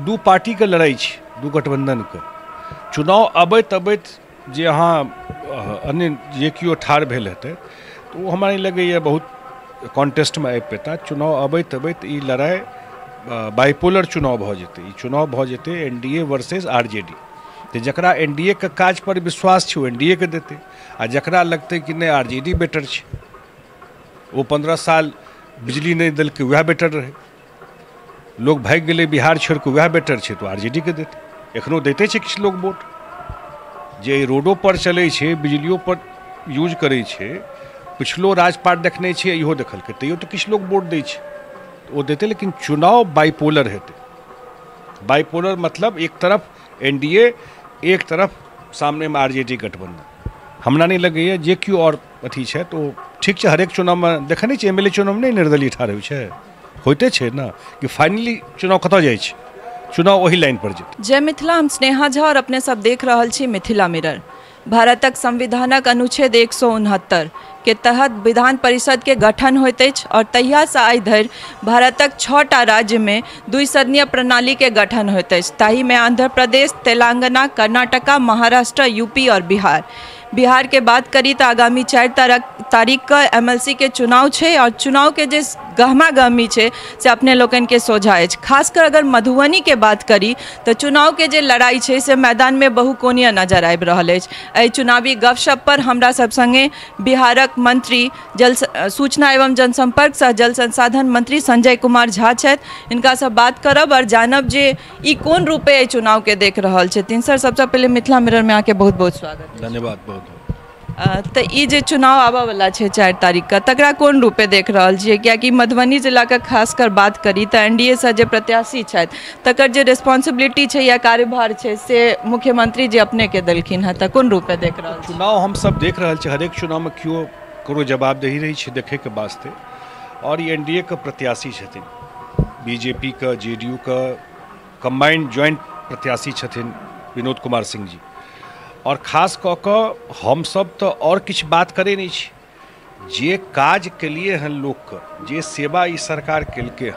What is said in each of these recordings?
दू पार्टी के लड़ाई छै, दू गठबंधन के। चुनाव अबैत अबैत जे अहाँ अन्य जे केओ ठाढ़ भेल हेतै तऽ ओ हमरा नहीं लगैए बहुत कॉन्टेस्ट में आबि पेता। चुनाव अबैत अबैत ई लड़ाई बाइपोलर चुनाव भऽ जेतै। ई चुनाव भऽ जेतै एनडीए वर्सेस आरजेडी। तो जकरा एनडीए के काज पर विश्वास छै ओ एनडीए के देतै, आ जकरा लगतै कि नहीं आरजेडी बेटर छै, वो 15 साल बिजली नहीं देलकै वह बेटर रहे, लोग भाग गेलै बिहार छोड़ के वह बेटर छै, तो आरजेडी के देतै। एखनो दैते छै किछु लोग वोट, जे रोडो पर चलै छै, बिजलियों पर यूज करै छै, पिछलो राजपाट देखने छै, इहो देखलकै, तैयो तो किछु लोग वोट दै छै, वो देते। लेकिन चुनाव बाइपोलर हेतै। बाइपोलर मतलब एक तरफ एनडीए, एक तरफ सामने में आरजेडी गठबंधन। हमरा नहीं लगैए जे केओ और अथी छै तो ठीक छै। हरेक चुनाव में देखने छै, एमएलए चुनाव में नहीं निर्दलीय ठाढ़ होइ छै, होते छै ना कि फाइनली चुनाव कतऽ जाइ छै, चुनाव वही लाइन पर जेतै। जय मिथिला, हम स्नेहा झा और अपने सब देख रहल छी मिथिला मिरर। भारतक संविधानक अनुच्छेद 169 के तहत विधान परिषद के गठन होइत अछि और तहिया से आइ धरि भारतक 6टा राज्य में द्विसदनीय प्रणाली के गठन होइत अछि। ताहि में आंध्र प्रदेश, तेलंगाना, कर्नाटका, महाराष्ट्र, यूपी और बिहार के बात करी तो आगामी 4 तारीख का एमएलसी के चुनाव छे और चुनाव के जे गहमा गहमी छे से अपने लोगन के सोझा अछि। खासकर अगर मधुबनी के बात करी तो चुनाव के जे लड़ाई छे से मैदान में बहुकोणीय नजर आबि रहल अछि। एहि चुनावी गपशप पर हमरा सब संगे बिहारक मंत्री सूचना एवं जनसंपर्क सह जल संसाधन मंत्री संजय कुमार झा छथि। इनका से बात करब और जानब जे ई कोन रूपे चुनाव के देख रहल छथिन। सर, सबसे पहले मिथिला मिरर में आके बहुत बहुत स्वागत। धन्यवाद बहुत। तो ये जे चुनाव आबा वाला छे 4 तारीख का, तकरा कोन रूपे देख रहल छियै? कियाकि मधुबनी जिला का खासकर बात करी तो एनडीए से जे प्रत्याशी छथि तकर जे रिस्पॉन्सिबिलिटी छे या कार्यभार छे से मुख्यमंत्री जी अपने के देलखिन है, तो कोन रूपे देख रहल छी? चुनाव हम सब देख रहल छी, हरेक चुनाव में क्यों करो जवाबदेही रही है देखे के वास्ते। और ये एनडीए के प्रत्याशी छथिन, बीजेपी का, जेडीयू का कंबाइंड ज्वाइंट प्रत्याशी छथिन विनोद कुमार सिंह जी। और खास कऽ कऽ हम सब तो और किछ बात करे नहीं छी, जे काज के लिए हैं लोग का, जे सेवा ई सरकार केलकै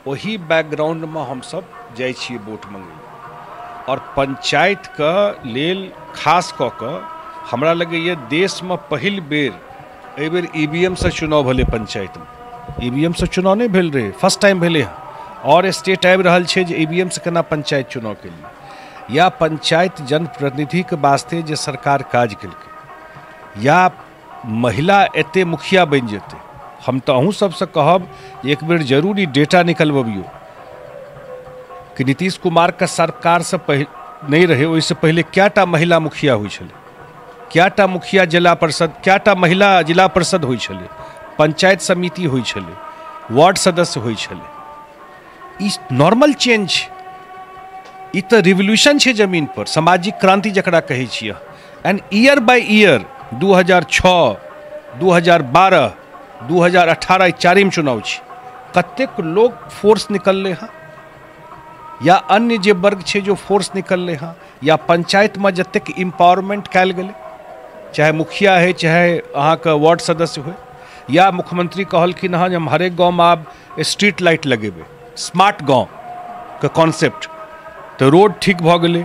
वही बैकग्राउंड में हम सब जाइ छी वोट मंगे। और पंचायत का लेल खास कऽ कऽ हमरा लगैए देश में पहिल बेर एहि बेर ईवीएम से चुनाव भेलै। पंचायत में ईवीएम से चुनाव नहीं भेल रहे, फर्स्ट टाइम भेलै हँ। और स्टेट आबि रहल छै जे ईवीएम से केना पंचायत चुनाव के लिए, या पंचायत जनप्रतिनिधि के वास्ते जे सरकार काज केलकै, या महिला एते मुखिया बन जेतै। हम तो अहूँ सबसे कहब एक बेर जरूर ई डेटा निकलबियो कि नीतीश कुमार का सरकार से नहीं रहे ओहिसे पहले क्याटा महिला मुखिया हुई छलै, क्याटा मुखिया जिला परिषद, क्याटा महिला जिला परिषद हुई छलै, पंचायत समिति हुई छलै, वार्ड सदस्य हुई छलै। ई नॉर्मल चेंज, ई तो रिवोल्यूशन है जमीन पर, सामाजिक क्रांति जकरा कहै छियै। एंड ईयर बाय ईयर 2006, 2012, 2018 ई चारिम चुनाव छै, कतेक लोग फोर्स निकलले हैं, या अन्य जे वर्ग छै जो फोर्स निकलले हैं, या पंचायत में जतेक एम्पावरमेंट कयल गेलै, चाहे मुखिया है चाहे अहाँ का वार्ड सदस्य हो, या मुख्यमंत्री कहलखिन हँ जे हम हरेक गाँव में आब स्ट्रीट लाइट लगेबै, स्मार्ट गाँव के कॉन्सेप्ट, तो रोड ठीक भ गेलै,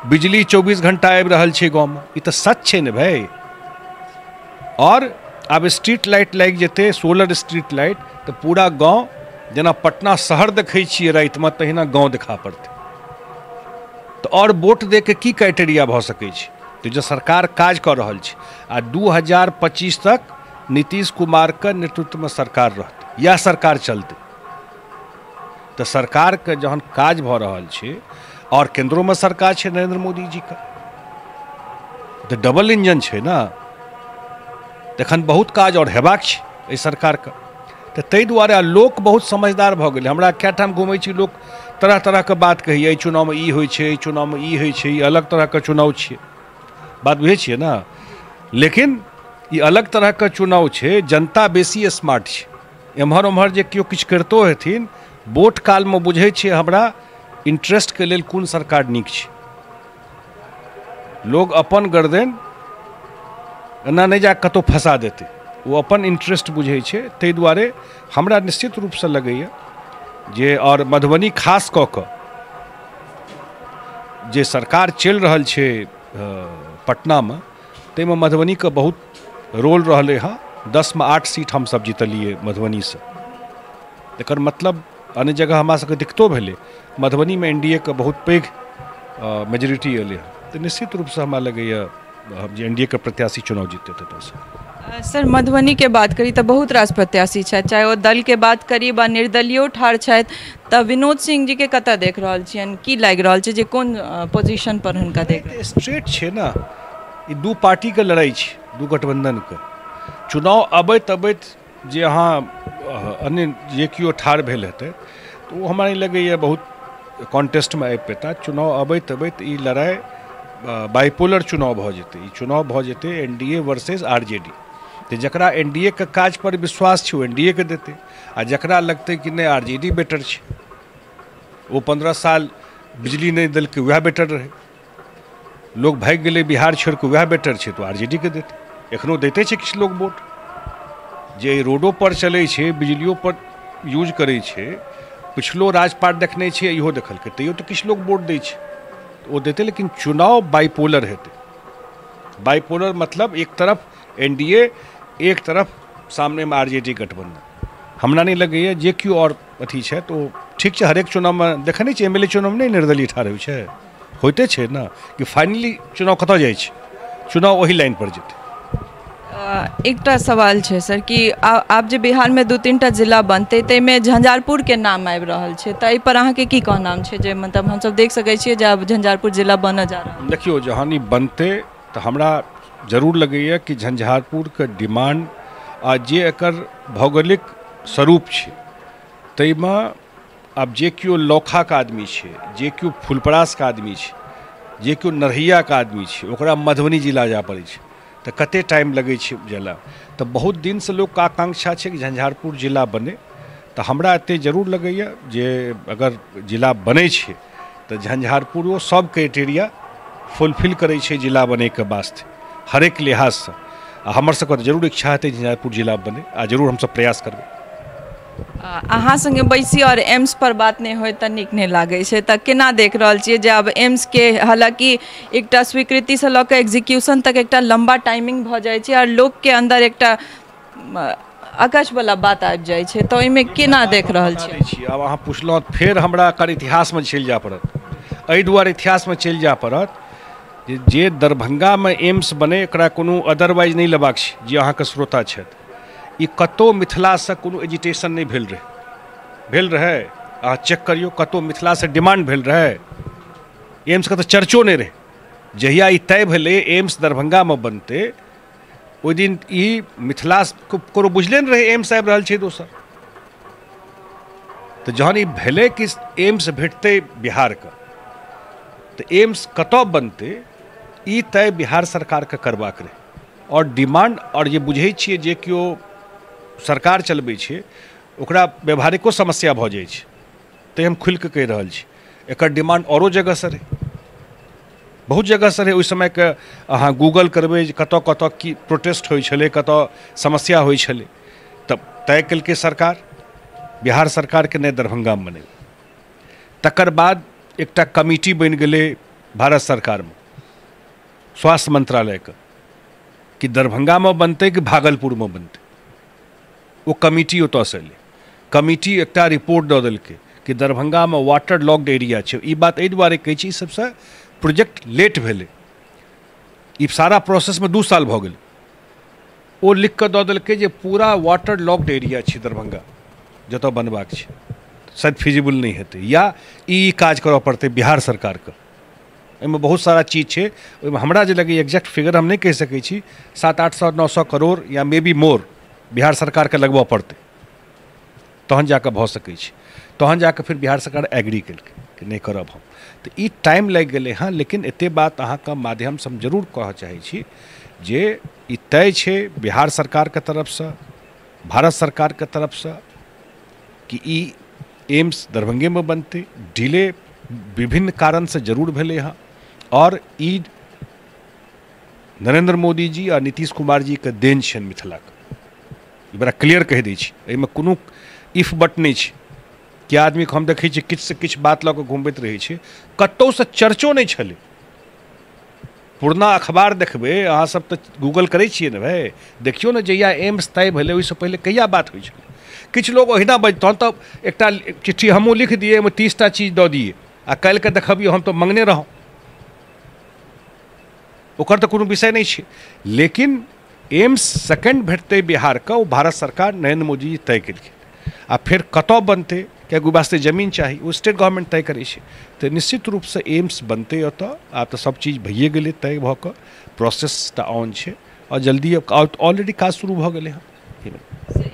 बिजली 24 घंटा आबि रहल छै गाँव में। ई तो सच छै ने भाई। और अब स्ट्रीट लाइट लागि जेतै, सोलर स्ट्रीट लाइट, तो पूरा गाँव जेना पटना शहर देखै छियै राति में तहिना गाँव देखा पड़तै। तो और वोट दे के की क्राइटेरिया भऽ सकै छै? तो जो सरकार काज कर रहल छै आ 2025 तक नीतीश कुमार के नेतृत्व में सरकार रहतै या सरकार चलतै, तो सरकार के जहन काज भऽ रहल छै और केंद्रों में सरकार है नरेंद्र मोदी जी का, तो डबल इंजन है ना, तखन बहुत काज और हेबाक छै सरकार का। तो ताहि दुआरे लोक बहुत समझदार भऽ गेलै। हमरा कए ठाम घुमै छी, लोक तरह तरह के बात कहैए, एहि चुनाव में ई होइ छै, एहि चुनाव में ई होइ छै, ई अलग तरह के चुनाव छियै, बात बुझै छियै ना। लेकिन ई अलग तरह के चुनाव छै, जनता बेसी स्मार्ट छै। एम्हर ओम्हर जे केओ किछु करितो हेथिन, वोट काल में बुझै छै हमरा इंटरेस्ट के लेल कोन सरकार नीक छै। लोग अपन गर्दन एना नहीं जा कतौ फंसा देते, वो अपन इंटरेस्ट बुझै छै। ताहि दुआरे हमरा निश्चित रूप से लगैए जे, और मधुबनी खास कऽ कऽ जे सरकार चल रहल छे पटना में ताहिमे मधुबनी के बहुत रोल रहले हाँ। 10 में 8 सीट हम सब जीतलिए मधुबनी से। एकर मतलब अन्य जगह हमरा सबके दिक्कतो भेलै, मधुबनी में एनडीए के बहुत पैघ मेजोरिटी अयलै हँ। तो निश्चित रूप से हमरा लगैए हम जे एनडीए के प्रत्याशी चुनाव जीतते थे। सर मधुबनी के बात करी तो बहुत रास प्रत्याशी है, चाहे वो दल के बात करी बा निर्दलीय ठाढ़ है, तो विनोद सिंह जी के कतऽ देख रहल छियनि, की लागि रहल छै जे कोन पोजीशन पर हुनका देख रहल? स्ट्रेट छै ना, ई दू पार्टी के लड़ाई छै, दू गठबंधन के। चुनाव अबैत अबैत जे अहाँ अन्य जे केओ ठाढ़ भेल हेतै तो वो हमरा नहीं लगैए बहुत कॉन्टेस्ट में आबि पेता। चुनाव अबैत अबैत ई लड़ाई बाइपोलर चुनाव भऽ जेतै। ई चुनाव भऽ जेतै एनडीए वर्सेस आरजेडी। तो जकरा एनडीए के काज पर विश्वास छै वो एनडीए के देते, आ जकरा लगतै कि नहीं आरजेडी बेटर छै, वो 15 साल बिजली नहीं देलकै वह बेटर रहे, लोग भाग गेलै बिहार छोड़ के वह बेटर छै, तो आरजेडी के देते। एखनो दैते छै किछु लोग वोट, जे रोडो पर चलै छै बिजलियो पर यूज करै छै, पिछलो राजपाट देखने छै इहो देखलकै, तैयो तो किछु लोग वोट दै छै, वो देते। लेकिन चुनाव बाइपोलर हेतै। बाइपोलर मतलब एक तरफ एनडीए, एक तरफ सामने में आरजेडी गठबंधन। हमरा नहीं लगैए जे क्यों और अथी छै तो ठीक छै। हरेक चुनाव में देखै नहीं छै, एमएलए चुनाव में नहीं निर्दलीय ठाढ़ होइ छै, होइते छै ना कि फाइनली चुनाव कतऽ जाइ छै, चुनाव वही लाइन पर जेतै। एकटा सवाल छै सर कि आप जे बिहार में 2-3टा जिला बनते ताहिमे झंझारपुर के नाम आबि रहल छै, तऽ एहि पर अहाँके की कहनाम छै जे मतलब हमसब देख सकै छियै जे आब झंझारपुर जिला बनऽ जा रहल? देखियो जहाँ ई बनते तो हमरा जरूर लगैए कि झंझारपुर के डिमांड आ जे एकर भौगोलिक स्वरूप छै ताहिमे आब जे केओ लौखाके आदमी छै, जे केओ फुलपरासके आदमी छै, जे केओ नरहियाके आदमी छै, ओकरा मधुबनी जिला जाय पड़ै छै, तो कते टाइम लगे छै जिला। तो बहुत दिन से लोग का आकांक्षा छै कि झंझारपुर जिला बने। तो हमरा एते जरूर लगैए जे अगर जिला बनै छै तो झंझारपुरो सब क्राइटेरिया फुलफिल करै छै जिला बने के वास्ते, हरेक लिहाज से। हमर सबके जरूर इच्छा हेतै झंझारपुर जिला बने, आ जरूर हम सब प्रयास करबै। अहाँ संगे बैसी और एम्स पर बात नहीं होय तऽ नीक नहीं लागे छै, तऽ केना देख रहल छियै जे आब एम्स के हालांकि एकटा स्वीकृति से लऽ के एग्जीक्यूशन तक एकटा लंबा टाइमिंग भऽ जाइ छै और लोग के अंदर एकटा आकाश वाला बात आबि जाइ छै, तऽ ओहिमे केना देख रहल छियै? आब अहाँ पुछलहुँ फेर हमरा एकर इतिहास में चलि जाय पड़त। एहि दुआरे इतिहास में चलि जाय पड़त जे दरभंगा में एम्स बने एकरा कोनो अदरवाइज नहीं लेबाक छै। जे अहाँके श्रोता छथि, ई कतौ मिथिला से कोनो एजिटेशन नहीं भेल रहे। अहाँ चेक करियो कतौ मिथिला से डिमांड भेल रहे, एम्स के तो चर्चो नहीं रहे। जहिया ई तय भेलै एम्स दरभंगा में बनते, ओहि दिन ई मिथिला को बुझले नहीं रहे एम्स आबि रहल छै दोसर। तो जहन ई भेलै कि एम्स भेटते बिहार के, तो एम्स कतौ बनते ई तय बिहार सरकार के करबाक रहे। और डिमांड और जे बुझै छियै जे केओ सरकार चलबै छै ओकरा व्यवहारिको समस्या भऽ जाइ छै, तैं हम खुलि कऽ कहि रहल छी एकर डिमांड औरो जगह से रहे, बहुत जगह से रहे। ओहि समय के अहाँ गूगल करबै कतऽ कतऽ की प्रोटेस्ट होइ छलै, कतऽ समस्या होइ छलै, तब तय केलकै सरकार, बिहार सरकार के नहि दरभंगा में बनेबै। तकर बाद एकटा कमिटी बनि गेलै भारत सरकार में, स्वास्थ्य मंत्रालय के, कि दरभंगा में बनते कि भागलपुर में बनते। वो कमिटी ओतऽ से एलै, कमिटी एकटा रिपोर्ट दऽ देलकै कि दरभंगा में वाटर लॉक्ड एरिया छै। ई बात एहि दुआरे कहै छी सबसे प्रोजेक्ट लेट भेलै, ई सारा प्रोसेस में 2 साल भऽ गेलै। ओ लिख कऽ दऽ देलकै जे पूरा वाटर लॉक्ड एरिया छै दरभंगा, जतऽ बनबाक छै, शायद फिजिबल नहीं हेतै, या ई काज करऽ पड़तै बिहार सरकार के। एहिमे बहुत सारा चीज छै, ओहिमे हमरा जे लगैए एग्जैक्ट फिगर हम नहीं कहि सकै छी, 700-800-900 करोड़ या मे बी मोर बिहार सरकार के लगबऽ पड़तै, तहन जाके भऽ सकै छै। तहन जाके फिर बिहार सरकार एग्री केलकै कि नहीं करब हम, तो ई टाइम लागि गेलै हाँ। लेकिन एते बात अहाँके माध्यम से हम जरूर कहऽ चाहै छी जे ई तय छै बिहार सरकार के तरफ से, भारत सरकार के तरफ से, कि ई एम्स दरभंगे में बनते। डिले विभिन्न कारण से जरूर भेलै हाँ, और ई नरेंद्र मोदी जी आ नीतीश कुमार जी के देन छनि मिथिला के, बड़ा क्लियर कहि दै छी। एहिमे कोनो इफ बट नहीं छै के आदमी को हम देखै छी किछु से किछु बात लऽ कऽ घुमबैत रहै छै, कतौ से चर्चो नहीं छलै। पुरना अखबार देखबै अहाँ सब तऽ गूगल करै छियै ने भाई, देखियौ ने जहिया एम्स तय भेलै ओहिसँ पहिले कहिया बात होइ छलै। किछु लोग ओहिना बजतहन तऽ एकटा चिट्ठी हमहूँ लिख दिए, ओहिमे 30टा चीज दऽ दिए आ काल्हि के देखबियौ हम तो मंगने रहूँ, ओकर तऽ कोनो विषय नहीं छै। लेकिन एम्स सेकेंड भेटतै बिहार का, वो भारत सरकार नरेंद्र मोदी जी तय केलखिन। आ फिर कतऽ बनतै, कियाकि वास्ते जमीन चाही, वो स्टेट गवर्नमेंट तय करै छै। तऽ निश्चित रूप से एम्स बनतै ओतऽ। आब तऽ सब चीज भइए गेलै तय भऽ कऽ, प्रोसेस तऽ ऑन छै और जल्दी ऑलरेडी काज शुरू भऽ गेलै हँ।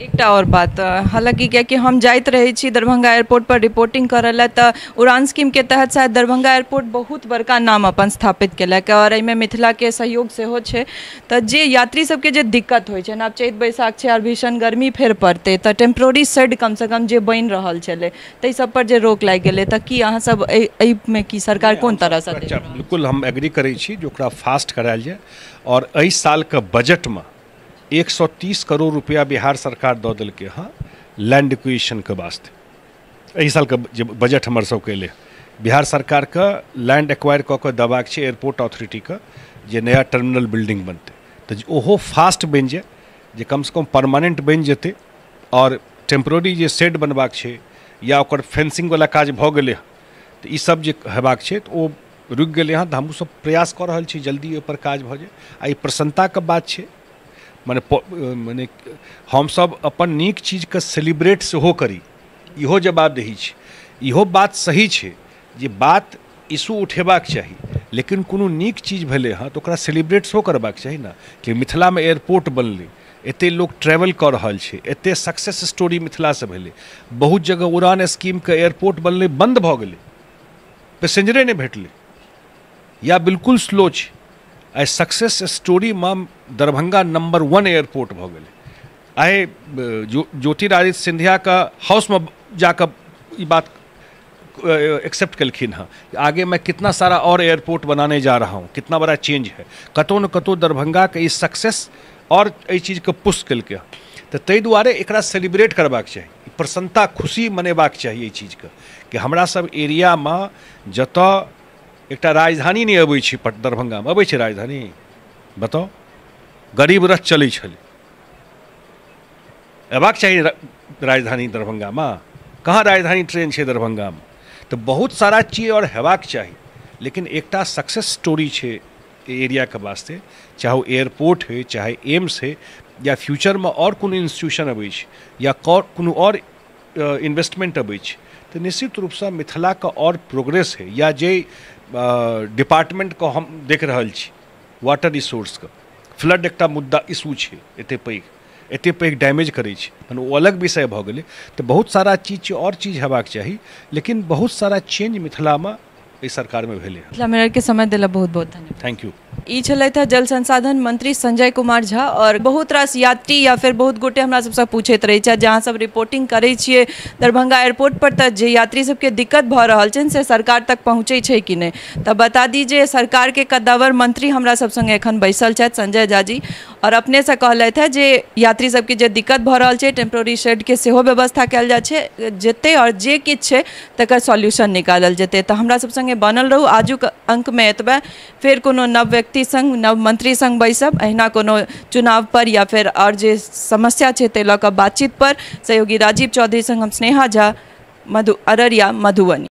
एकटा और बात, हालांकि क्या कि हम जाइत रहे छी दरभंगा एयरपोर्ट पर रिपोर्टिंग करल ला, तो उड़ान स्कीम के तहत शायद दरभंगा एयरपोर्ट बहुत बड़का नाम अपन स्थापित केलक और एहिमे मिथिला के सहयोग सेहो छै। तो जे यात्री सबके जे दिक्कत होइ छै ना, आब चैत बैसाख छै और भीषण गर्मी फेर पड़तै, तो टेम्प्रोरी शेड कम से कम जे बनि रहल छलै ताहि सब पर जे रोक लागि गेलै, तो की अहाँ सब एहिमे की सरकार कोन तरह से? बिल्कुल हम एग्री करै छी जे ओकरा फास्ट करायल जाए। और एहि साल के बजट में 130 करोड़ रुपया बिहार सरकार दऽ देलकै हाँ लैंड एक्विजिशन के वास्ते। एहि साल के जे बजट हमर सबके एलै, बिहार सरकार के लैंड एक्वायर कऽ कऽ देबाक छै एयरपोर्ट अथॉरिटी के, जे नया टर्मिनल बिल्डिंग बनतै तऽ ओहो फास्ट बनि जाए, जे कम से कम परमानेंट बनि जेतै। और टेम्प्रोरी जे शेड बनबाक छै या ओकर फेंसिंग वाला काज भऽ गेलै तऽ ई सब जे हेबाक छै तऽ ओ रुकि गेलै हँ। तऽ हमहूँ सब प्रयास कऽ रहल छी जल्दी ओहिपर काज भऽ जाए। आ ई प्रसन्नताके बात छै, माने हम सब अपन नीक चीज के सेलिब्रेट सेहो करी, इहो जवाबदेही छै। इहो बात सही छै जे बात इशू उठेबाक चाही, लेकिन कोनो नीक चीज भेलै हँ तऽ ओकरा सेलिब्रेट सेहो करबाक चाही ना। कि मिथिलामे एयरपोर्ट बनलै, एते लोग ट्रैवल कऽ रहल छै, एते सक्सेस स्टोरी मिथिला से भेलै। बहुत जगह उड़ान स्कीम के एयरपोर्ट बनलै बंद भऽ गेलै, पैसेंजरे नहीं भेटलै या बिल्कुल स्लो छै। आइ सक्सेस स्टोरी में दरभंगा नंबर 1 एयरपोर्ट भऽ गेलै। आइ ज्योतिरादित्य सिंधिया का हाउस में जाकर ये बात एक्सेप्ट कलखिन हाँ, आगे मैं कितना सारा और एयरपोर्ट बनाने जा रहा हूँ, कितना बड़ा चेंज है। कतौ न कतौ दरभंगा के इस सक्सेस और एहि चीज के पुश कलकै। तो ताहि दुआरे एकरा सेलिब्रेट करबाक चाही, प्रसन्नता खुशी मनेबाक चाही एहि चीज के, कि हमरा सब एरिया में जतऽ एकटा राजधानी नहीं अबै छै, दरभंगा में अबै छै राजधानी, बताओ? गरीब रथ चलै छलै, अयबाक चाही राजधानी दरभंगा में, कहाँ राजधानी ट्रेन छै दरभंगा में? तो बहुत सारा चीज और हेबाक चाही। लेकिन एकटा सक्सेस स्टोरी छै एरिया के वास्ते, चाहे वो एयरपोर्ट है, चाहे एम्स है, या फ्यूचर में और कोनो इंस्टीट्यूशन अबै छै या कोनो और इन्वेस्टमेंट अबै छै, तो निश्चित रूप से मिथिला का और प्रोग्रेस है। या जे डिपार्टमेंट को हम देख रहल छी, वाटर रिसोर्स का फ्लड एकटा मुद्दा इशू छै, एते पैघ डैमेज करै छै, मने ओ अलग विषय भऽ गेलै। तऽ बहुत सारा चीज छै और चीज हेबाक चाही, लेकिन बहुत सारा चेंज मिथिला में इस सरकार में भेलै। मिथिला मिरर के समय दिला बहुत बहुत धन्यवाद। Thank you. ई छलथि जल संसाधन मंत्री संजय कुमार झा। और बहुत रास यात्री या फिर बहुत गोटे हमरा सबसे पूछैत रहै छै, जहाँ सब रिपोर्टिंग करै छियै दरभंगा एयरपोर्ट पर, तऽ जे यात्री सबके दिक्कत भऽ रहल छनि से सरकार तक पहुँचै छै कि नहीं। तऽ बता दी जे सरकार के कद्दावर मंत्री हमरा सब संगे एखन बैसल छथि संजय झा जी, और अपने से कहलथि है जे यात्री सबके जे दिक्कत भऽ रहल छै टेम्प्रोरी शेड के सेहो व्यवस्था कयल जा छै जेतै, और जे किछु छै तकर सॉल्यूशन निकालल जेतै। तऽ हमरा सब संगे बनल रहू। आजुक अंक में एतबे, फिर कोनो नव व्यक्ति संग नव मंत्री संग बैसब, अहिना कोनो चुनाव पर या फिर और जे समस्या छै ताहि लऽ कऽ बातचीत पर। सहयोगी राजीव चौधरी संग हम स्नेहा झा, अररिया, मधुबनी।